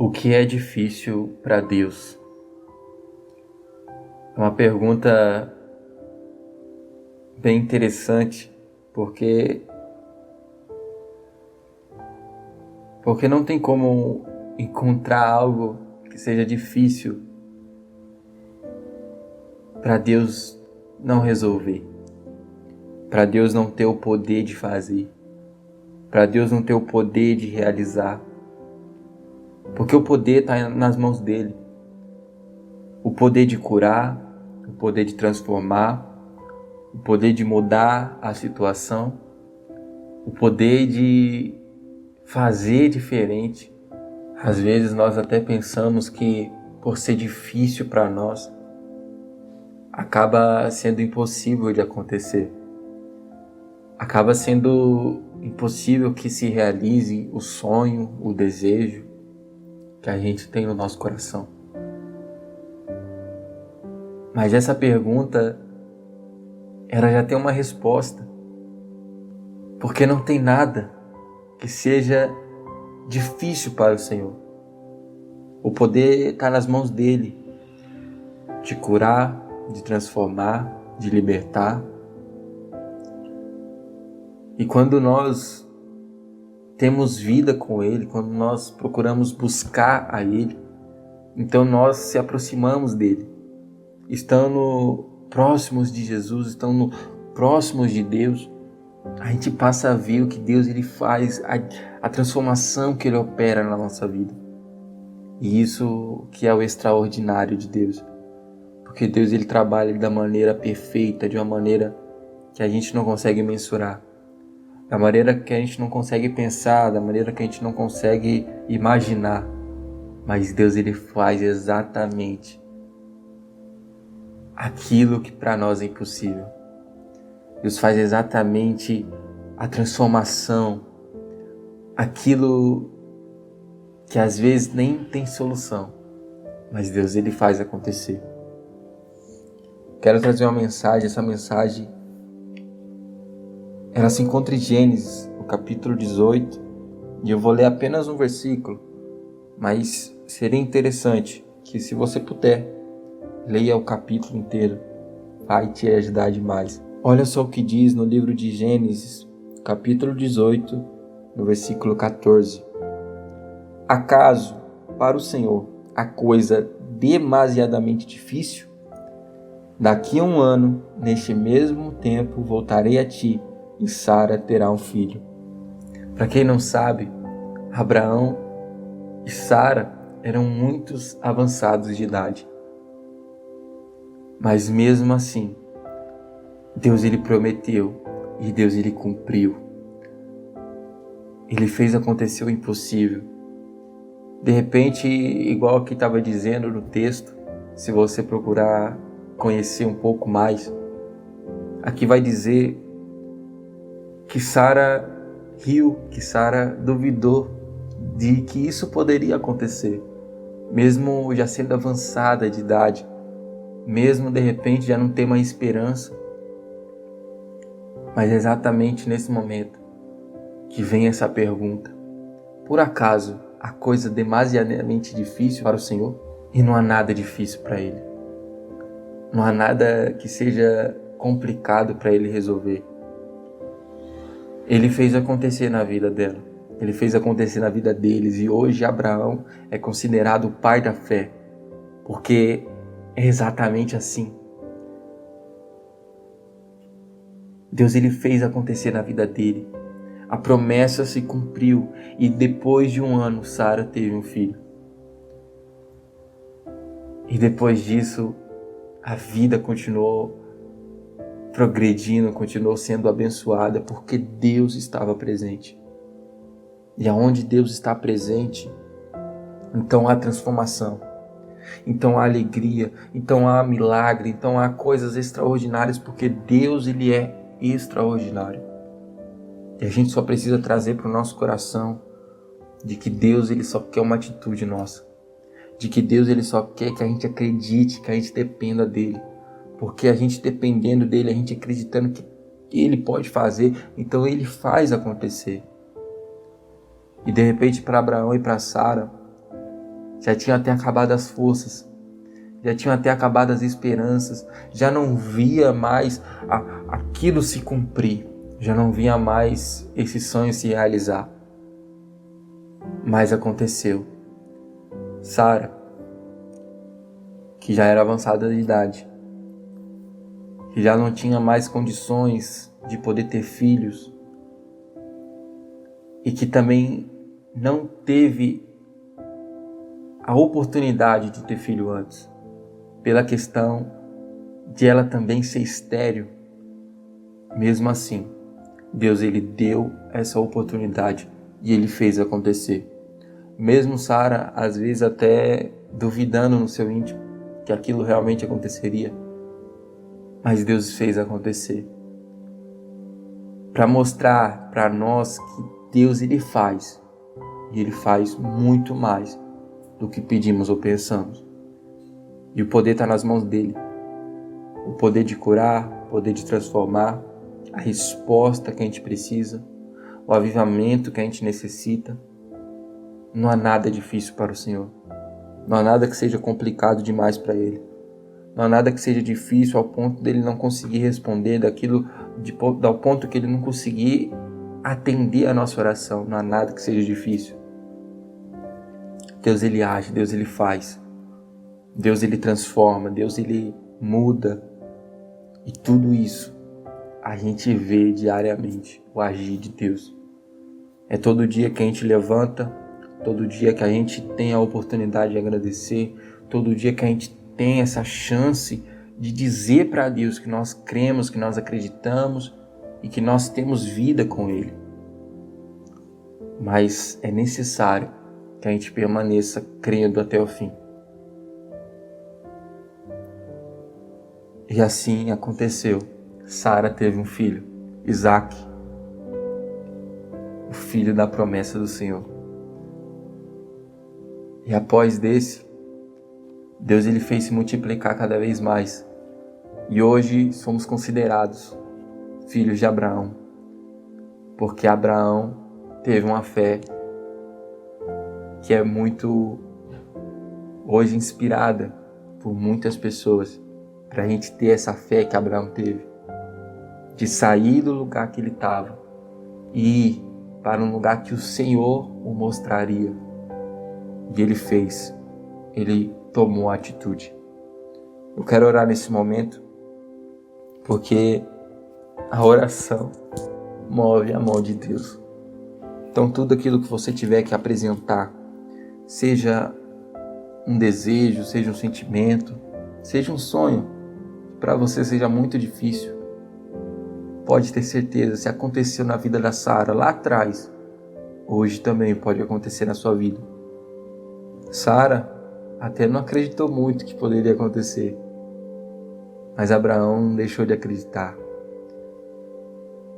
O que é difícil para Deus? É uma pergunta bem interessante, porque não tem como encontrar algo que seja difícil para Deus não resolver, para Deus não ter o poder de fazer, para Deus não ter o poder de realizar, porque o poder está nas mãos dele. O poder de curar, o poder de transformar, o poder de mudar a situação, o poder de fazer diferente. Às vezes nós até pensamos que por ser difícil para nós, acaba sendo impossível de acontecer. Acaba sendo impossível que se realize o sonho, o desejo que a gente tem no nosso coração. Mas essa pergunta, ela já tem uma resposta. Porque não tem nada que seja difícil para o Senhor. O poder está nas mãos dele, de curar, de transformar, de libertar. E quando nós temos vida com ele, quando nós procuramos buscar a ele, então nós se aproximamos dele. Estando próximos de Jesus, estando próximos de Deus, a gente passa a ver o que Deus ele faz, a transformação que ele opera na nossa vida. E isso que é o extraordinário de Deus. Porque Deus ele trabalha da maneira perfeita, de uma maneira que a gente não consegue mensurar. Da maneira que a gente não consegue pensar, da maneira que a gente não consegue imaginar. Mas Deus ele faz exatamente aquilo que para nós é impossível. Deus faz exatamente a transformação, aquilo que às vezes nem tem solução, mas Deus ele faz acontecer. Quero trazer uma mensagem, essa mensagem ela se encontra em Gênesis, no capítulo 18, e eu vou ler apenas um versículo, mas seria interessante que se você puder, leia o capítulo inteiro, vai te ajudar demais. Olha só o que diz no livro de Gênesis, capítulo 18, no versículo 14. Acaso, para o Senhor, a coisa demasiadamente difícil? Daqui a 1 ano, neste mesmo tempo, voltarei a ti, e Sara terá um filho. Para quem não sabe, Abraão e Sara eram muito avançados de idade. Mas mesmo assim, Deus ele prometeu e Deus ele cumpriu. Ele fez acontecer o impossível. De repente, igual que estava dizendo no texto, se você procurar conhecer um pouco mais, aqui vai dizer que Sara riu, que Sara duvidou de que isso poderia acontecer, mesmo já sendo avançada de idade, mesmo de repente já não ter mais esperança. Mas é exatamente nesse momento que vem essa pergunta: por acaso há coisa demasiadamente difícil para o Senhor? E não há nada difícil para Ele. Não há nada que seja complicado para Ele resolver. Ele fez acontecer na vida dela. Ele fez acontecer na vida deles. E hoje Abraão é considerado o pai da fé. Porque é exatamente assim. Deus ele fez acontecer na vida dele. A promessa se cumpriu. E depois de 1 ano, Sara teve um filho. E depois disso, a vida continuou progredindo, continuou sendo abençoada, porque Deus estava presente. E aonde Deus está presente, então há transformação, então há alegria, então há milagre, então há coisas extraordinárias, porque Deus ele é extraordinário. E a gente só precisa trazer para o nosso coração de que Deus ele só quer uma atitude nossa, de que Deus ele só quer que a gente acredite, que a gente dependa dele. Porque a gente dependendo dele, a gente acreditando que ele pode fazer, então ele faz acontecer. E de repente para Abraão e para Sara, já tinham até acabado as forças, já tinham até acabado as esperanças, já não via mais aquilo se cumprir, já não via mais esse sonho se realizar. Mas aconteceu. Sara, que já era avançada de idade, que já não tinha mais condições de poder ter filhos e que também não teve a oportunidade de ter filho antes, pela questão de ela também ser estéril. Mesmo assim, Deus ele deu essa oportunidade e ele fez acontecer. Mesmo Sara, às vezes até duvidando no seu íntimo que aquilo realmente aconteceria, mas Deus fez acontecer. Para mostrar para nós que Deus ele faz, e ele faz muito mais do que pedimos ou pensamos. E o poder está nas mãos dele. O poder de curar, o poder de transformar, a resposta que a gente precisa, o avivamento que a gente necessita. Não há nada difícil para o Senhor. Não há nada que seja complicado demais para Ele. Não há nada que seja difícil ao ponto dele não conseguir responder ao ponto que ele não conseguir atender a nossa oração. Não há nada que seja difícil. Deus ele age, Deus ele faz. Deus ele transforma, Deus ele muda. E tudo isso a gente vê diariamente o agir de Deus. É todo dia que a gente levanta, todo dia que a gente tem a oportunidade de agradecer, todo dia que a gente tem essa chance de dizer para Deus que nós cremos, que nós acreditamos e que nós temos vida com Ele. Mas é necessário que a gente permaneça crendo até o fim. E assim aconteceu. Sara teve um filho, Isaac, o filho da promessa do Senhor. E após desse, Deus ele fez se multiplicar cada vez mais. E hoje somos considerados filhos de Abraão, porque Abraão teve uma fé que é muito hoje inspirada por muitas pessoas, para a gente ter essa fé que Abraão teve, de sair do lugar que ele estava e ir para um lugar que o Senhor o mostraria. E ele fez, ele tomou a atitude. Eu quero orar nesse momento, porque a oração move a mão de Deus. Então tudo aquilo que você tiver que apresentar, seja um desejo, seja um sentimento, seja um sonho, para você seja muito difícil, pode ter certeza, se aconteceu na vida da Sara lá atrás, hoje também pode acontecer na sua vida. Sara até não acreditou muito que poderia acontecer, mas Abraão não deixou de acreditar.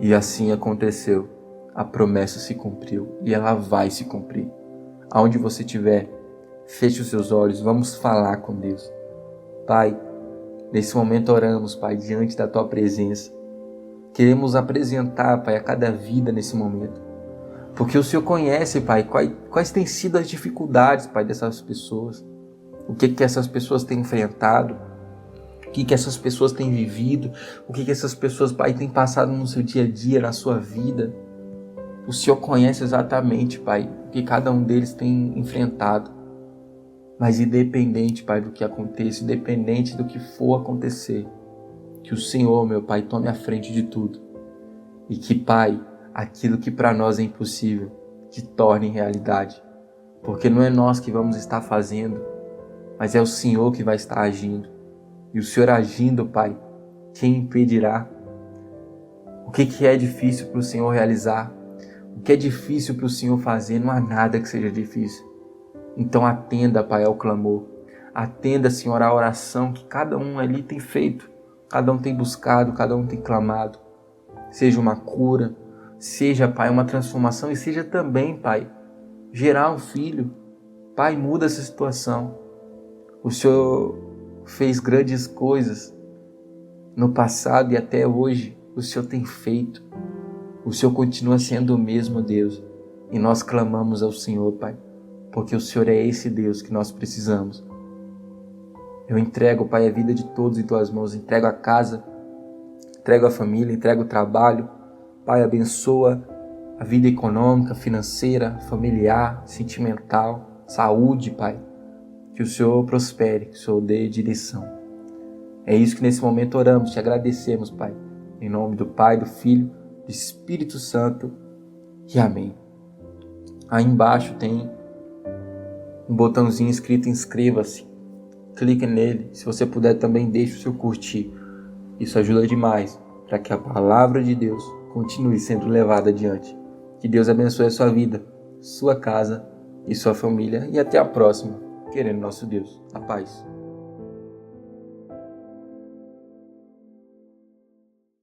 E assim aconteceu. A promessa se cumpriu e ela vai se cumprir. Aonde você estiver, feche os seus olhos, vamos falar com Deus. Pai, nesse momento oramos, Pai, diante da Tua presença. Queremos apresentar, Pai, a cada vida nesse momento. Porque o Senhor conhece, Pai, quais têm sido as dificuldades, Pai, dessas pessoas. O que essas pessoas têm enfrentado. O que essas pessoas têm vivido. O que essas pessoas, Pai, têm passado no seu dia a dia, na sua vida. O Senhor conhece exatamente, Pai, o que cada um deles tem enfrentado. Mas independente, Pai, do que aconteça, independente do que for acontecer, que o Senhor, meu Pai, tome a frente de tudo. E que, Pai, aquilo que para nós é impossível, te torne realidade. Porque não é nós que vamos estar fazendo, mas é o Senhor que vai estar agindo. E o Senhor agindo, Pai, quem impedirá? O que é difícil para o Senhor realizar? O que é difícil para o Senhor fazer? Não há nada que seja difícil. Então atenda, Pai, ao clamor. Atenda, Senhor, à oração que cada um ali tem feito. Cada um tem buscado, cada um tem clamado. Seja uma cura, seja, Pai, uma transformação e seja também, Pai, gerar um filho. Pai, muda essa situação. O Senhor fez grandes coisas no passado e até hoje o Senhor tem feito. O Senhor continua sendo o mesmo Deus. E nós clamamos ao Senhor, Pai, porque o Senhor é esse Deus que nós precisamos. Eu entrego, Pai, a vida de todos em Tuas mãos, entrego a casa, entrego a família, entrego o trabalho. Pai, abençoa a vida econômica, financeira, familiar, sentimental, saúde, Pai. Que o Senhor prospere, que o Senhor dê direção. É isso que nesse momento oramos, te agradecemos, Pai. Em nome do Pai, do Filho, do Espírito Santo e amém. Aí embaixo tem um botãozinho escrito inscreva-se. Clique nele. Se você puder também, deixe o seu curtir. Isso ajuda demais para que a palavra de Deus continue sendo levada adiante. Que Deus abençoe a sua vida, sua casa e sua família. E até a próxima, querendo nosso Deus. A paz.